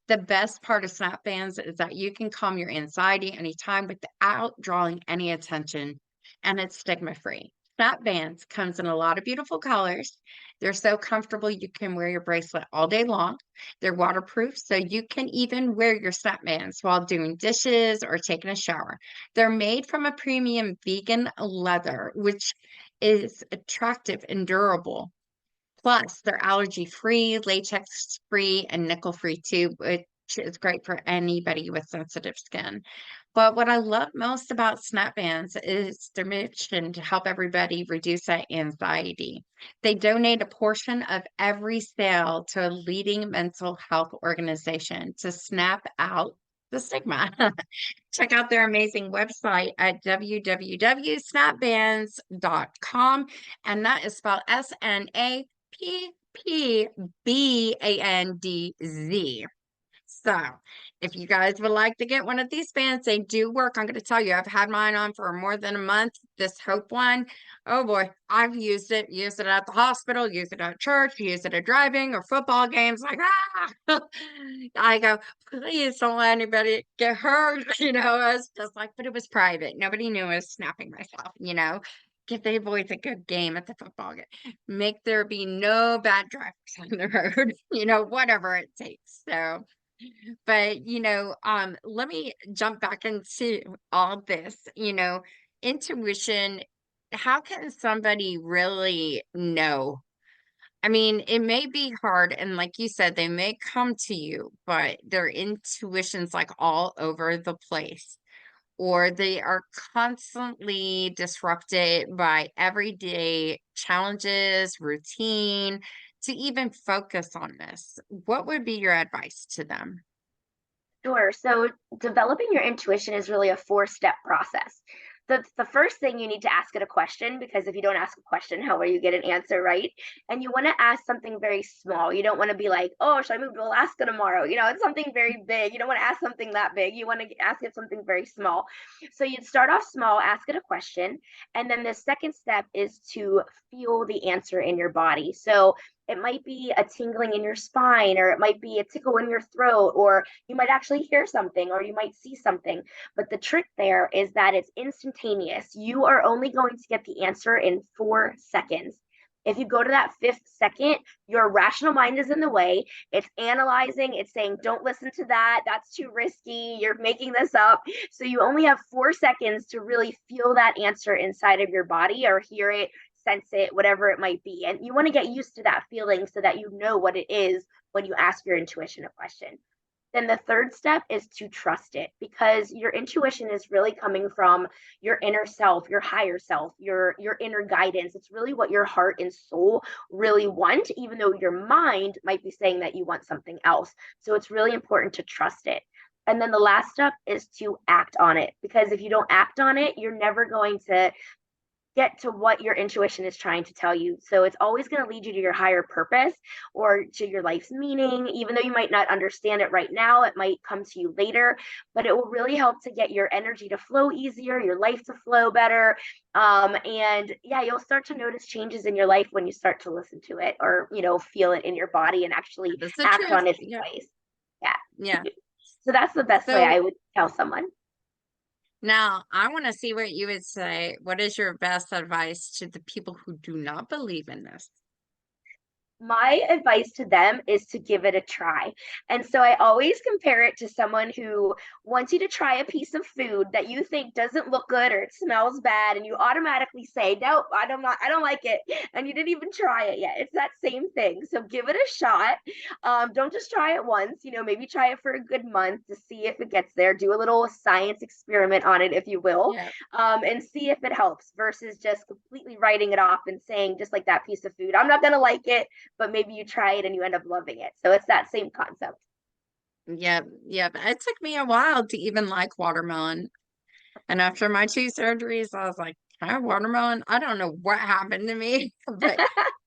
The best part of snap bands is that you can calm your anxiety anytime without drawing any attention, and it's stigma free. Snap bands comes in a lot of beautiful colors. They're so comfortable you can wear your bracelet all day long. They're waterproof, so you can even wear your snap bands while doing dishes or taking a shower. They're made from a premium vegan leather, which is attractive and durable. Plus, they're allergy-free, latex-free, and nickel-free too, which is great for anybody with sensitive skin. But what I love most about snap bands is their mission to help everybody reduce that anxiety. They donate a portion of every sale to a leading mental health organization to snap out the stigma. Check out their amazing website at www.snapbands.com, and that is spelled SNAPPBANDZ. So, if you guys would like to get one of these bands, they do work. I'm going to tell you, I've had mine on for more than a month. This Hope one, oh boy, I've used it at the hospital, used it at church, used it at driving or football games. Like, ah, I go, please don't let anybody get hurt. I was just like, but it was private. Nobody knew I was snapping myself. Give the boys a good game at the football game. Make there be no bad drivers on the road, whatever it takes. So, but let me jump back into all this. Intuition, how can somebody really know? I mean, it may be hard, and like you said, they may come to you, but their intuition's like all over the place, or they are constantly disrupted by everyday challenges, routine, to even focus on this. What would be your advice to them? Sure. So developing your intuition is really a four-step process. The first thing you need to ask it a question, because if you don't ask a question, how will you get an answer, right? And you want to ask something very small. You don't want to be like, oh, should I move to Alaska tomorrow? It's something very big. You don't want to ask something that big. You want to ask it something very small. So you'd start off small, ask it a question. And then the second step is to feel the answer in your body. So it might be a tingling in your spine, or it might be a tickle in your throat, or you might actually hear something, or you might see something. But the trick there is that it's instantaneous. You are only going to get the answer in 4 seconds. If you go to that fifth second, your rational mind is in the way. It's analyzing, it's saying, don't listen to that. That's too risky. You're making this up. So you only have 4 seconds to really feel that answer inside of your body, or hear it, sense it, whatever it might be. And you want to get used to that feeling so that you know what it is when you ask your intuition a question. Then the third step is to trust it, because your intuition is really coming from your inner self, your higher self, your inner guidance. It's really what your heart and soul really want, even though your mind might be saying that you want something else. So it's really important to trust it. And then the last step is to act on it, because if you don't act on it, you're never going to get to what your intuition is trying to tell you. So it's always going to lead you to your higher purpose, or to your life's meaning. Even though you might not understand it right now, it might come to you later, but it will really help to get your energy to flow easier, your life to flow better. And yeah, you'll start to notice changes in your life when you start to listen to it, or, feel it in your body and actually That's the act truth. on its Yeah. advice. Yeah. Yeah. So that's the best way I So would tell someone. now I want to see what you would say. What is your best advice to the people who do not believe in this? my advice to them is to give it a try. And so I always compare it to someone who wants you to try a piece of food that you think doesn't look good or it smells bad, and you automatically say, "Nope, I don't like it," and you didn't even try it yet. It's that same thing. So give it a shot. Don't just try it once. Maybe try it for a good month to see if it gets there. Do a little science experiment on it, if you will, Yeah. and see if it helps versus just completely writing it off and saying, just like that piece of food, "I'm not gonna like it," but maybe you try it and you end up loving it. So it's that same concept. Yeah, yeah. It took me a while to even like watermelon. And after my two surgeries, I was like, can I have watermelon? I don't know what happened to me, but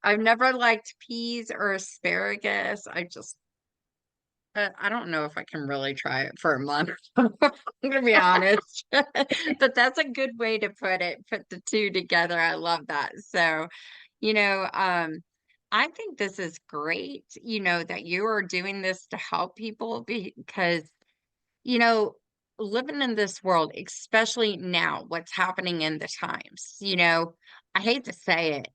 I've never liked peas or asparagus. I don't know if I can really try it for a month. I'm gonna be honest. But that's a good way to put it, put the two together. I love that. So, you know, um, I think this is great, that you are doing this to help people because, you know, living in this world, especially now, what's happening in the times, I hate to say it,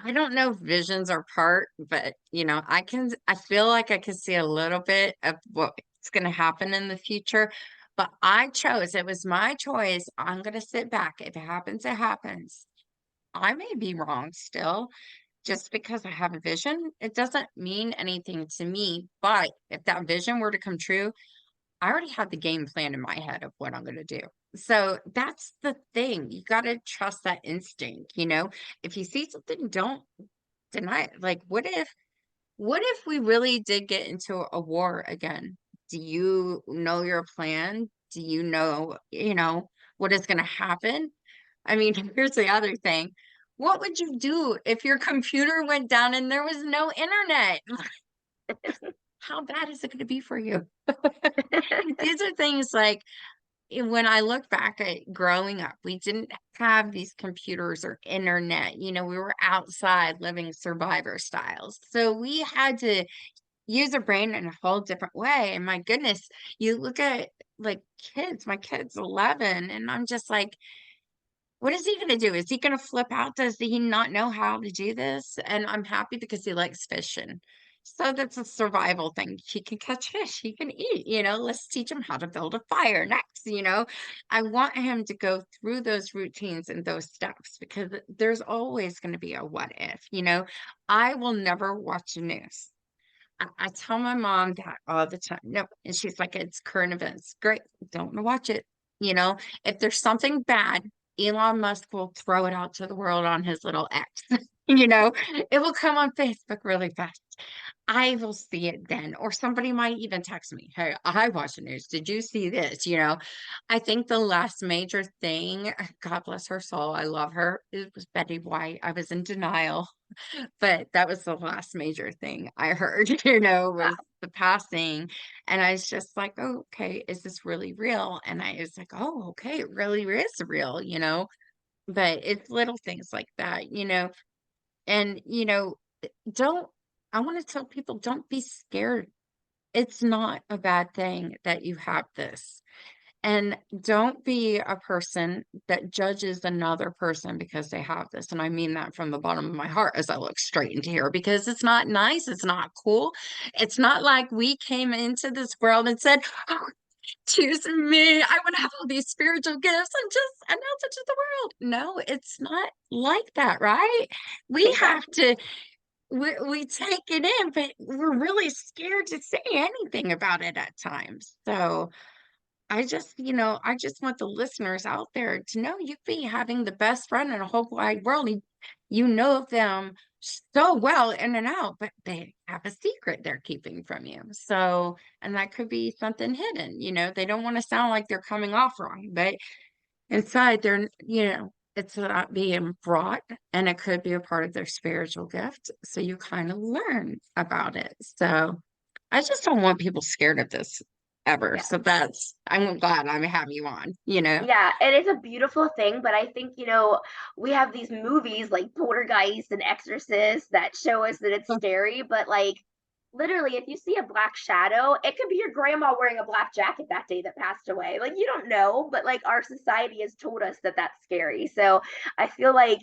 I don't know if visions are part, but I feel like I can see a little bit of what's going to happen in the future. But it was my choice. I'm going to sit back. If it happens, it happens. I may be wrong still. Just because I have a vision, it doesn't mean anything to me. But if that vision were to come true, I already have the game plan in my head of what I'm going to do. So that's the thing. You got to trust that instinct, If you see something, don't deny it. Like, what if we really did get into a war again? Do you know your plan? Do you know what is going to happen? I mean, here's the other thing. What would you do if your computer went down and there was no internet? How bad is it going to be for you? These are things like when I look back at growing up, we didn't have these computers or internet. We were outside living survivor styles. So we had to use our brain in a whole different way. And my goodness, you look at like kids, my kid's 11, and I'm just like, what is he going to do? Is he going to flip out? Does he not know how to do this? And I'm happy because he likes fishing. So that's a survival thing. He can catch fish, he can eat, let's teach him how to build a fire next. I want him to go through those routines and those steps because there's always going to be a what if. I will never watch the news. I tell my mom that all the time. No, and she's like, it's current events. Great. Don't wanna watch it. You know, if there's something bad, Elon Musk will throw it out to the world on his little X. It will come on Facebook really fast. I will see it then. Or somebody might even text me, hey, I watched the news. Did you see this? I think the last major thing, God bless her soul, I love her, it was Betty White. I was in denial, but that was the last major thing I heard, Wow. was the passing. And I was just like, oh, okay, is this really real? And I was like, oh, okay, it really is real. But it's little things like that. And, don't, I want to tell people, don't be scared. It's not a bad thing that you have this. And don't be a person that judges another person because they have this. And I mean that from the bottom of my heart as I look straight into here because it's not nice. It's not cool. It's not like we came into this world and said, oh, choose me. I want to have all these spiritual gifts and just announce it to the world. No, it's not like that, right? We have Exactly. to, we take it in, but we're really scared to say anything about it at times. So, I just want the listeners out there to know you be having the best friend in a whole wide world. You know them so well in and out, but they have a secret they're keeping from you. So, and that could be something hidden. They don't want to sound like they're coming off wrong, but inside it's not being brought and it could be a part of their spiritual gift. So you kind of learn about it. So I just don't want people scared of this ever. Yeah. So I'm glad I have you on. Yeah, it is a beautiful thing, but I think, we have these movies like Poltergeist and Exorcist that show us that it's scary, but like literally, if you see a black shadow, it could be your grandma wearing a black jacket that day that passed away. Like, you don't know, but like our society has told us that that's scary. So I feel like,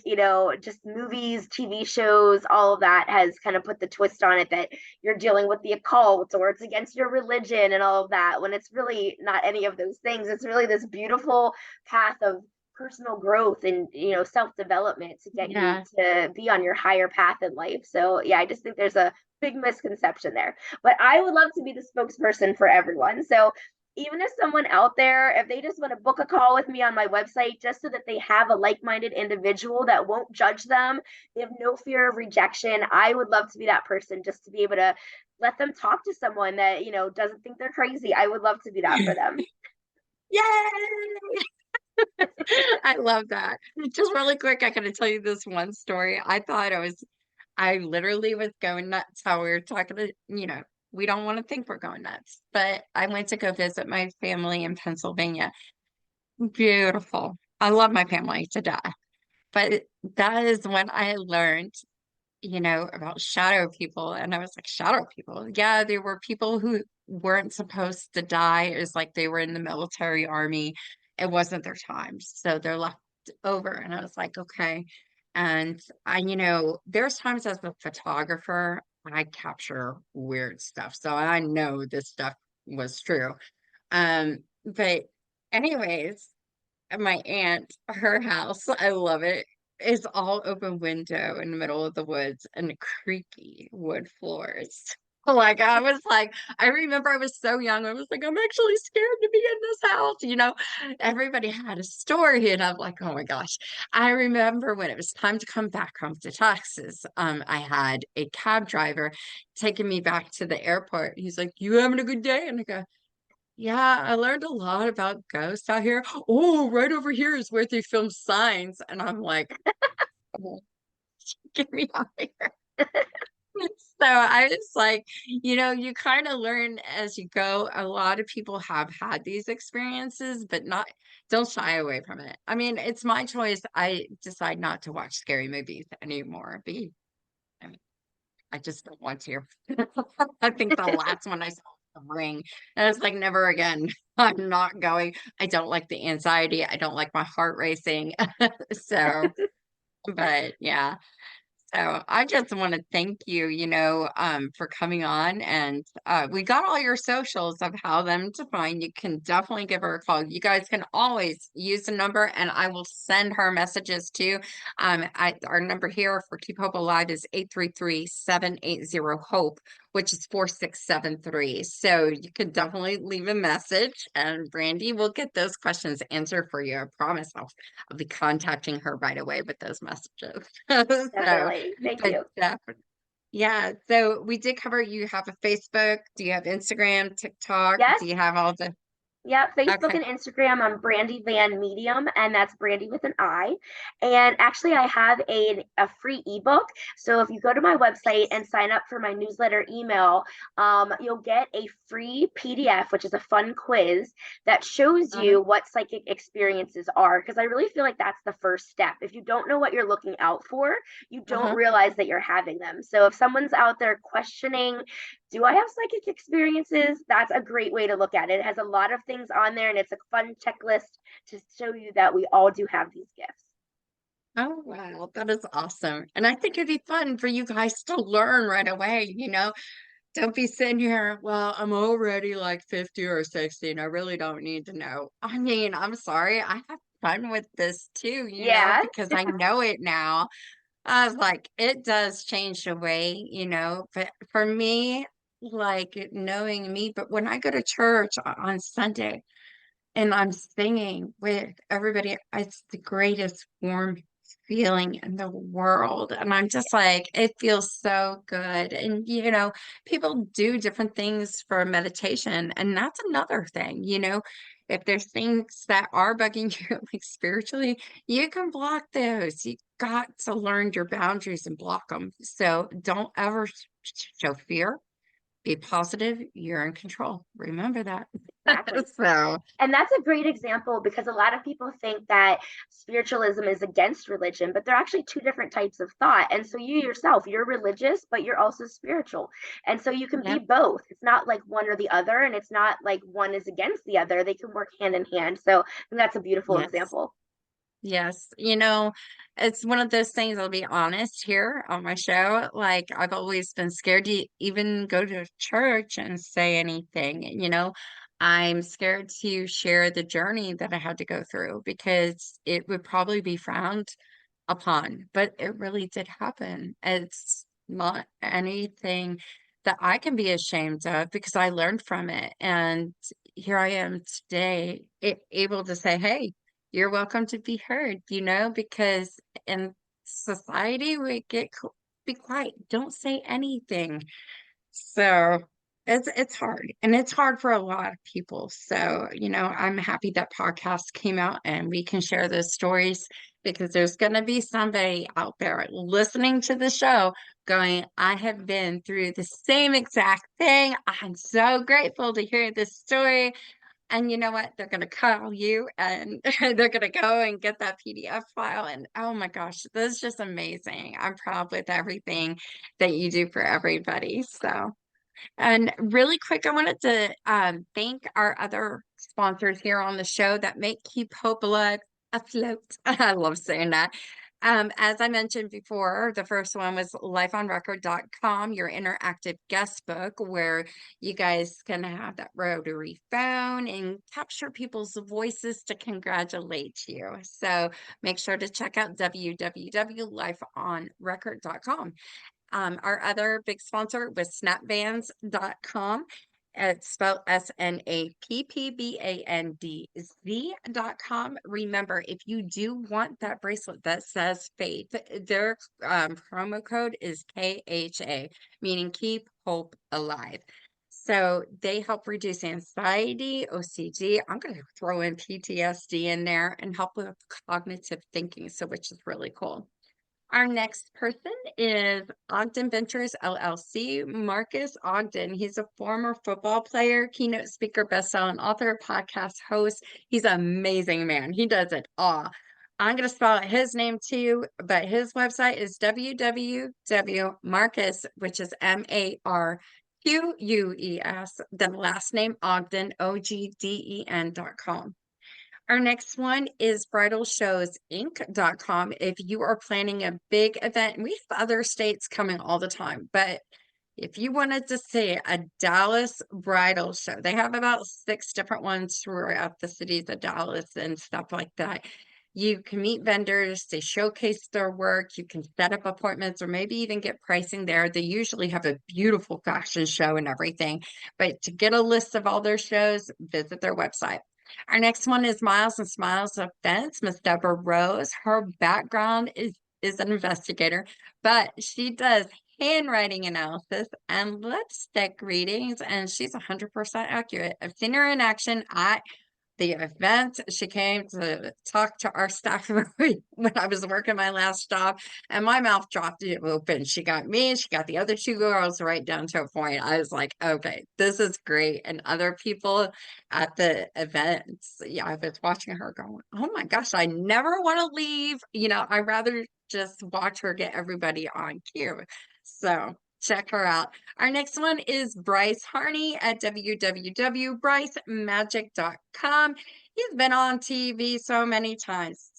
just movies, TV shows, all of that has kind of put the twist on it that you're dealing with the occult or it's against your religion and all of that, when it's really not any of those things. It's really this beautiful path of personal growth and self-development to get you Yeah. to be on your higher path in life. So yeah, I just think there's a big misconception there. But I would love to be the spokesperson for everyone. So even if someone out there, if they just want to book a call with me on my website, just so that they have a like-minded individual that won't judge them, they have no fear of rejection, I would love to be that person, just to be able to let them talk to someone that doesn't think they're crazy. I would love to be that for them. Yay! I love that. Just really quick, I gotta tell you this one story. I literally was going nuts how we were talking to, we don't want to think we're going nuts, but I went to go visit my family in Pennsylvania. Beautiful. I love my family to death. But that is when I learned, about shadow people. And I was like, shadow people? Yeah, there were people who weren't supposed to die. It was like they were in the military army. It wasn't their time. So they're left over. And I was like, okay. And there's times as a photographer, I capture weird stuff. So I know this stuff was true. But anyways, my aunt, her house, I love it, is all open window in the middle of the woods and creaky wood floors. Like I remember I was so young. I was like, I'm actually scared to be in this house. Everybody had a story, and I'm like, oh my gosh. I remember when it was time to come back home to Texas. I had a cab driver taking me back to the airport. He's like, "You having a good day?" And I go, yeah, I learned a lot about ghosts out here. Oh, right over here is where they film Signs. And I'm like, "Oh, get me out of here." So I was like, you kind of learn as you go. A lot of people have had these experiences, but don't shy away from it. I mean, it's my choice. I decide not to watch scary movies anymore. I mean, I just don't want to. I think the last one I saw was The Ring, and it's like never again. I'm not going. I don't like the anxiety. I don't like my heart racing. So, but yeah. So I just want to thank you, for coming on, and we got all your socials of how them to find. You can definitely give her a call. You guys can always use the number, and I will send her messages too. Our number here for Keep Hope Alive is 833-780-HOPE, which is 4673. So you can definitely leave a message, and Brandy will get those questions answered for you. I promise I'll be contacting her right away with those messages. So Definitely. Thank but you. yeah, so we did cover, you have a Facebook, do you have Instagram, TikTok, Yes. do you have all the Yeah, Facebook okay. and Instagram. I'm Brandi Van Medium, and that's Brandi with an I. And actually, I have a free ebook. So if you go to my website and sign up for my newsletter email, you'll get a free PDF, which is a fun quiz that shows Uh-huh, you what psychic experiences are. Because I really feel like that's the first step. If you don't know what you're looking out for, you don't uh-huh. realize that you're having them. So if someone's out there questioning, do I have psychic experiences? That's a great way to look at it. It has a lot of things on there, and it's a fun checklist to show you that we all do have these gifts. Oh wow, that is awesome. And I think it'd be fun for you guys to learn right away, Don't be sitting here, well, I'm already like 50 or 60 and I really don't need to know. I mean, I'm sorry, I have fun with this too, Yeah, because I know it now. I was like, it does change the way, but for me, like knowing me, but when I go to church on Sunday and I'm singing with everybody, it's the greatest warm feeling in the world. And I'm just like, it feels so good. And, people do different things for meditation. And that's another thing, if there's things that are bugging you, like spiritually, you can block those. You got to learn your boundaries and block them. So don't ever show fear. Be positive. You're in control. Remember that. Exactly. So, And that's a great example because a lot of people think that spiritualism is against religion, but they're actually two different types of thought. And so you yourself, you're religious, but you're also spiritual. And so you can be yeah. both. It's not like one or the other, and it's not like one is against the other. They can work hand in hand. So I think that's a beautiful Yes. example. Yes, it's one of those things, I'll be honest here on my show. Like, I've always been scared to even go to church and say anything. I'm scared to share the journey that I had to go through because it would probably be frowned upon, but it really did happen. It's not anything that I can be ashamed of because I learned from it. And here I am today, able to say, hey, you're welcome to be heard, because in society we be quiet, don't say anything. So it's hard, and it's hard for a lot of people. So, I'm happy that podcast came out and we can share those stories because there's going to be somebody out there listening to the show going, I have been through the same exact thing. I'm so grateful to hear this story. And you know what? They're going to call you and they're going to go and get that PDF file. And oh my gosh, this is just amazing. I'm proud with everything that you do for everybody. So. And really quick, I wanted to thank our other sponsors here on the show that make Keep Hope Alive afloat. I love saying that. As I mentioned before, the first one was lifeonrecord.com, your interactive guest book, where you guys can have that rotary phone and capture people's voices to congratulate you. So make sure to check out www.lifeonrecord.com. Our other big sponsor was snapbands.com. It's spelled SNAPPBANDZ.com. Remember, if you do want that bracelet that says faith, their promo code is KHA, meaning keep hope alive. So they help reduce anxiety, OCD. I'm going to throw in PTSD in there and help with cognitive thinking, so which is really cool. Our next person is Ogden Ventures LLC. Marcus Ogden. He's a former football player, keynote speaker, best-selling author, podcast host. He's an amazing man. He does it all. I'm going to spell out his name too, but his website is www.marcus, which is MARQUES, the last name Ogden, OGDEN.com. Our next one is bridalshowsinc.com. If you are planning a big event, we have other states coming all the time, but if you wanted to see a Dallas bridal show, they have about 6 different ones throughout the cities of Dallas and stuff like that. You can meet vendors, they showcase their work, you can set up appointments or maybe even get pricing there. They usually have a beautiful fashion show and everything. But to get a list of all their shows, visit their website. Our next one is Miles and Smiles Events. Miss Deborah Rose. Her background is an investigator, but she does handwriting analysis and lipstick readings, and she's 100% accurate. I've seen her in action at the event. She came to talk to our staff when I was working my last job, and my mouth dropped open. She got me, she got the other 2 girls right down to a point. I was like, okay, this is great. And other people at the events, yeah, I was watching her going, oh my gosh, I never want to leave. I rather just watch her get everybody on cue. So check her out. Our next one is Bryce Harney at www.brycemagic.com. He's been on TV so many times.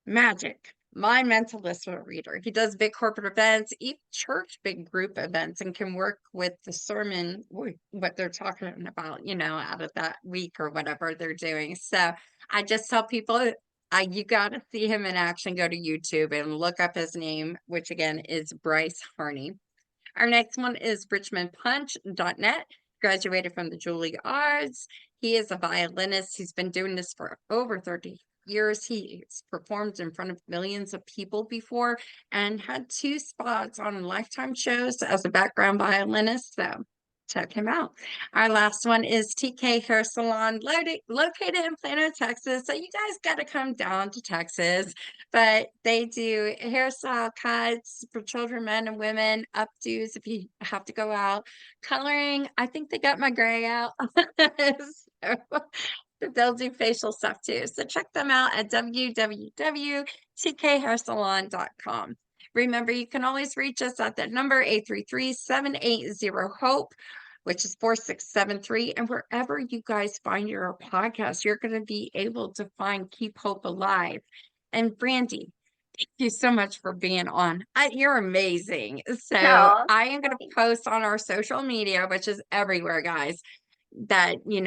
Magic, my mentalist reader. He does big corporate events, even church big group events, and can work with the sermon, what they're talking about, out of that week or whatever they're doing. So I just tell people, you got to see him in action. Go to YouTube and look up his name, which again is Bryce Harney. Our next one is richmondpunch.net, graduated from the Juilliards. He is a violinist. He's been doing this for over 30 years. He's performed in front of millions of people before and had 2 spots on Lifetime shows as a background violinist. So Check him out. Our last one is TK Hair Salon, located in Plano, Texas. So you guys got to come down to Texas. But they do hairstyle cuts for children, men, and women, updos if you have to go out. Coloring, I think they got my gray out. So, they'll do facial stuff too. So check them out at www.tkhairsalon.com. Remember, you can always reach us at that number 833-780-HOPE, which is 4673. And wherever you guys find your podcast, you're going to be able to find Keep Hope Alive. And Brandi, thank you so much for being on. You're amazing. So No, I am going to thanks. post on our social media, which is everywhere, guys, that you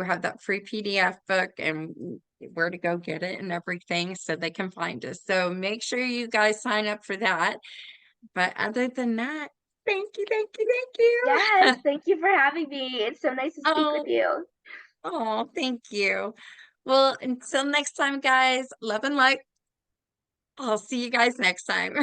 have that free PDF book and where to go get it and everything so they can find us. So make sure you guys sign up for that. But other than that, thank you, thank you, Yes, thank you. thank you for having me. It's so nice to speak with Oh, you. oh, thank you. Well, until next time, guys, love and light. I'll see you guys next time.